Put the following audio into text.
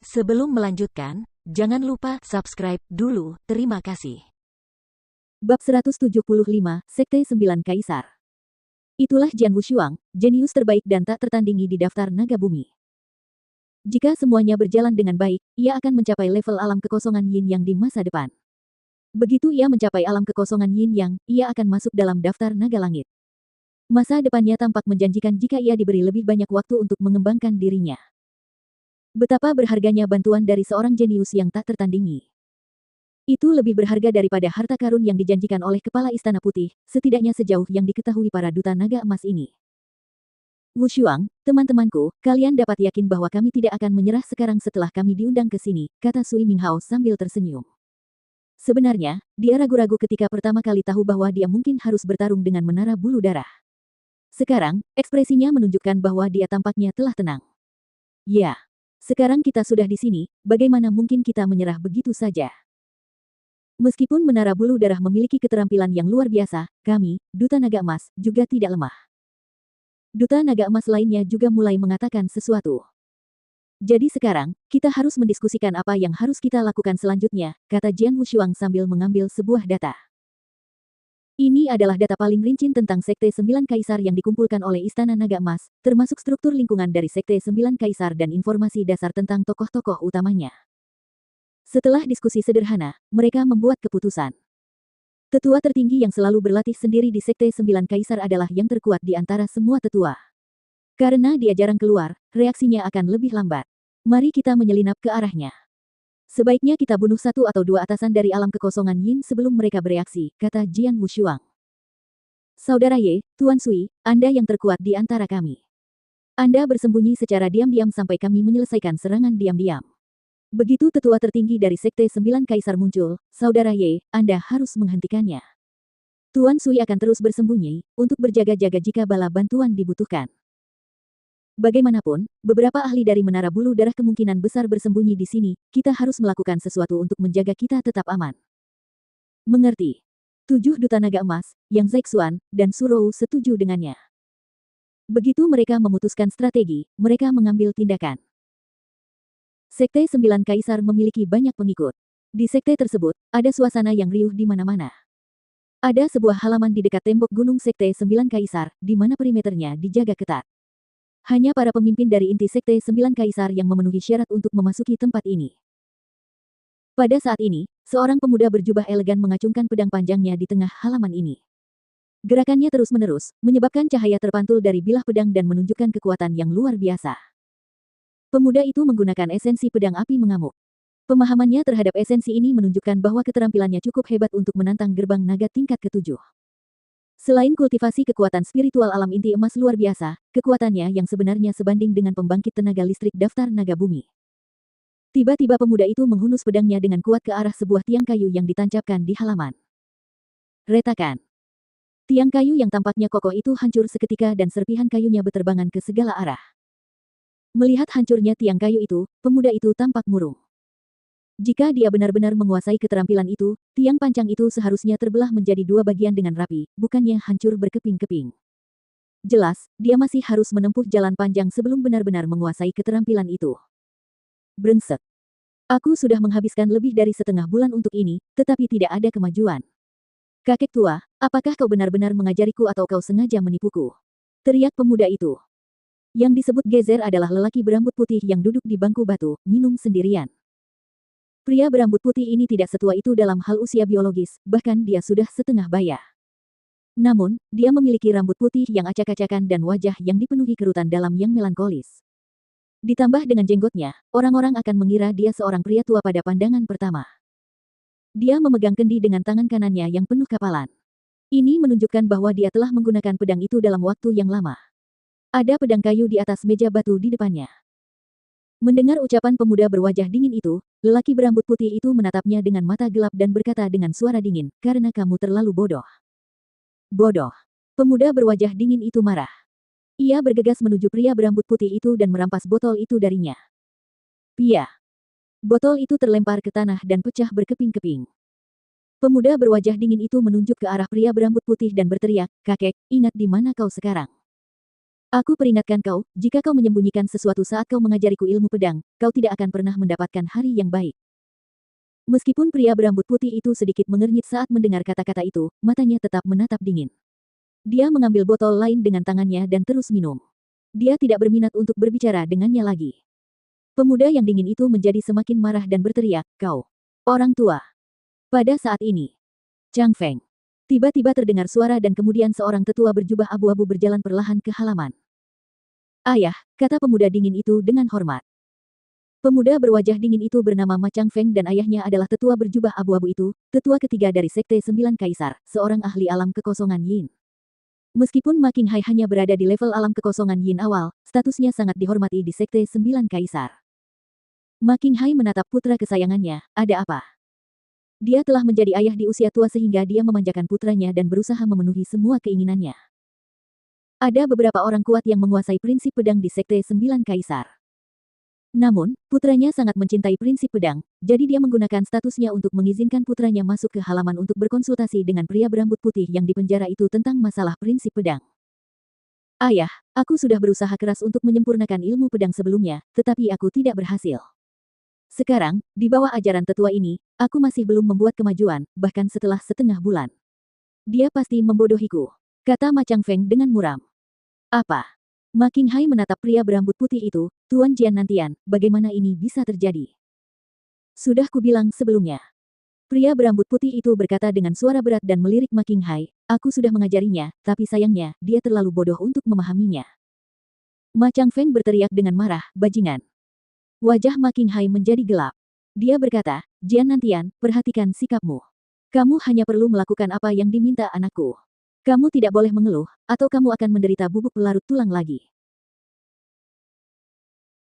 Sebelum melanjutkan, jangan lupa subscribe dulu. Terima kasih. Bab 175, Sekte 9 Kaisar. Itulah Jian Wushuang, jenius terbaik dan tak tertandingi di daftar naga bumi. Jika semuanya berjalan dengan baik, ia akan mencapai level alam kekosongan Yin Yang di masa depan. Begitu ia mencapai alam kekosongan Yin Yang, ia akan masuk dalam daftar naga langit. Masa depannya tampak menjanjikan jika ia diberi lebih banyak waktu untuk mengembangkan dirinya. Betapa berharganya bantuan dari seorang jenius yang tak tertandingi. Itu lebih berharga daripada harta karun yang dijanjikan oleh Kepala Istana Putih, setidaknya sejauh yang diketahui para duta naga emas ini. Wushuang, teman-temanku, kalian dapat yakin bahwa kami tidak akan menyerah sekarang setelah kami diundang ke sini, kata Sui Minghao sambil tersenyum. Sebenarnya, dia ragu-ragu ketika pertama kali tahu bahwa dia mungkin harus bertarung dengan menara bulu darah. Sekarang, ekspresinya menunjukkan bahwa dia tampaknya telah tenang. Ya. Sekarang kita sudah di sini, bagaimana mungkin kita menyerah begitu saja? Meskipun menara bulu darah memiliki keterampilan yang luar biasa, kami, Duta Naga Emas, juga tidak lemah. Duta Naga Emas lainnya juga mulai mengatakan sesuatu. Jadi sekarang, kita harus mendiskusikan apa yang harus kita lakukan selanjutnya, kata Jian Wushuang sambil mengambil sebuah data. Ini adalah data paling rinci tentang Sekte 9 Kaisar yang dikumpulkan oleh Istana Naga Emas, termasuk struktur lingkungan dari Sekte 9 Kaisar dan informasi dasar tentang tokoh-tokoh utamanya. Setelah diskusi sederhana, mereka membuat keputusan. Tetua tertinggi yang selalu berlatih sendiri di Sekte 9 Kaisar adalah yang terkuat di antara semua tetua. Karena dia jarang keluar, reaksinya akan lebih lambat. Mari kita menyelinap ke arahnya. Sebaiknya kita bunuh satu atau dua atasan dari alam kekosongan Yin sebelum mereka bereaksi, kata Jian Wushuang. Saudara Ye, Tuan Sui, Anda yang terkuat di antara kami. Anda bersembunyi secara diam-diam sampai kami menyelesaikan serangan diam-diam. Begitu tetua tertinggi dari Sekte 9 Kaisar muncul, Saudara Ye, Anda harus menghentikannya. Tuan Sui akan terus bersembunyi, untuk berjaga-jaga jika bala bantuan dibutuhkan. Bagaimanapun, beberapa ahli dari Menara Bulu Darah kemungkinan besar bersembunyi di sini, kita harus melakukan sesuatu untuk menjaga kita tetap aman. Mengerti. 7 Duta Naga Emas, Yang Zexuan, dan Surou setuju dengannya. Begitu mereka memutuskan strategi, mereka mengambil tindakan. Sekte 9 Kaisar memiliki banyak pengikut. Di sekte tersebut, ada suasana yang riuh di mana-mana. Ada sebuah halaman di dekat tembok gunung Sekte 9 Kaisar, di mana perimeternya dijaga ketat. Hanya para pemimpin dari inti Sekte 9 Kaisar yang memenuhi syarat untuk memasuki tempat ini. Pada saat ini, seorang pemuda berjubah elegan mengacungkan pedang panjangnya di tengah halaman ini. Gerakannya terus-menerus, menyebabkan cahaya terpantul dari bilah pedang dan menunjukkan kekuatan yang luar biasa. Pemuda itu menggunakan esensi pedang api mengamuk. Pemahamannya terhadap esensi ini menunjukkan bahwa keterampilannya cukup hebat untuk menantang gerbang naga tingkat ke-7. Selain kultivasi kekuatan spiritual alam inti emas luar biasa, kekuatannya yang sebenarnya sebanding dengan pembangkit tenaga listrik daftar naga bumi. Tiba-tiba pemuda itu menghunus pedangnya dengan kuat ke arah sebuah tiang kayu yang ditancapkan di halaman. Retakan. Tiang kayu yang tampaknya kokoh itu hancur seketika dan serpihan kayunya berterbangan ke segala arah. Melihat hancurnya tiang kayu itu, pemuda itu tampak murung. Jika dia benar-benar menguasai keterampilan itu, tiang pancang itu seharusnya terbelah menjadi dua bagian dengan rapi, bukannya hancur berkeping-keping. Jelas, dia masih harus menempuh jalan panjang sebelum benar-benar menguasai keterampilan itu. Brengsek. Aku sudah menghabiskan lebih dari setengah bulan untuk ini, tetapi tidak ada kemajuan. Kakek tua, apakah kau benar-benar mengajariku atau kau sengaja menipuku? Teriak pemuda itu. Yang disebut Gezer adalah lelaki berambut putih yang duduk di bangku batu, minum sendirian. Pria berambut putih ini tidak setua itu dalam hal usia biologis, bahkan dia sudah setengah baya. Namun, dia memiliki rambut putih yang acak-acakan dan wajah yang dipenuhi kerutan dalam yang melankolis. Ditambah dengan jenggotnya, orang-orang akan mengira dia seorang pria tua pada pandangan pertama. Dia memegang kendi dengan tangan kanannya yang penuh kapalan. Ini menunjukkan bahwa dia telah menggunakan pedang itu dalam waktu yang lama. Ada pedang kayu di atas meja batu di depannya. Mendengar ucapan pemuda berwajah dingin itu, lelaki berambut putih itu menatapnya dengan mata gelap dan berkata dengan suara dingin, karena kamu terlalu bodoh. Bodoh. Pemuda berwajah dingin itu marah. Ia bergegas menuju pria berambut putih itu dan merampas botol itu darinya. Pia. Botol itu terlempar ke tanah dan pecah berkeping-keping. Pemuda berwajah dingin itu menunjuk ke arah pria berambut putih dan berteriak, kakek, ingat di mana kau sekarang. Aku peringatkan kau, jika kau menyembunyikan sesuatu saat kau mengajariku ilmu pedang, kau tidak akan pernah mendapatkan hari yang baik. Meskipun pria berambut putih itu sedikit mengernyit saat mendengar kata-kata itu, matanya tetap menatap dingin. Dia mengambil botol lain dengan tangannya dan terus minum. Dia tidak berminat untuk berbicara dengannya lagi. Pemuda yang dingin itu menjadi semakin marah dan berteriak, "Kau, orang tua!" Pada saat ini, Chang Feng. Tiba-tiba terdengar suara dan kemudian seorang tetua berjubah abu-abu berjalan perlahan ke halaman. "Ayah," kata pemuda dingin itu dengan hormat. Pemuda berwajah dingin itu bernama Ma Chang Feng dan ayahnya adalah tetua berjubah abu-abu itu, tetua ketiga dari Sekte Sembilan Kaisar, seorang ahli alam kekosongan Yin. Meskipun Ma Qinghai hanya berada di level alam kekosongan Yin awal, statusnya sangat dihormati di Sekte Sembilan Kaisar. Ma Qinghai menatap putra kesayangannya, "Ada apa?" Dia telah menjadi ayah di usia tua sehingga dia memanjakan putranya dan berusaha memenuhi semua keinginannya. Ada beberapa orang kuat yang menguasai prinsip pedang di Sekte Sembilan Kaisar. Namun, putranya sangat mencintai prinsip pedang, jadi dia menggunakan statusnya untuk mengizinkan putranya masuk ke halaman untuk berkonsultasi dengan pria berambut putih yang dipenjara itu tentang masalah prinsip pedang. "Ayah, aku sudah berusaha keras untuk menyempurnakan ilmu pedang sebelumnya, tetapi aku tidak berhasil. Sekarang, di bawah ajaran tetua ini, aku masih belum membuat kemajuan, bahkan setelah setengah bulan. Dia pasti membodohiku," kata Ma Chang Feng dengan muram. "Apa?" Ma Qinghai menatap pria berambut putih itu, "Tuan Jian Nantian, bagaimana ini bisa terjadi?" "Sudah kubilang sebelumnya." Pria berambut putih itu berkata dengan suara berat dan melirik Ma Qinghai, "Aku sudah mengajarinya, tapi sayangnya, dia terlalu bodoh untuk memahaminya." Ma Chang Feng berteriak dengan marah, "Bajingan!" Wajah Ma Qinghai menjadi gelap. Dia berkata, "Jian Nantian, perhatikan sikapmu. Kamu hanya perlu melakukan apa yang diminta anakku. Kamu tidak boleh mengeluh, atau kamu akan menderita bubuk pelarut tulang lagi."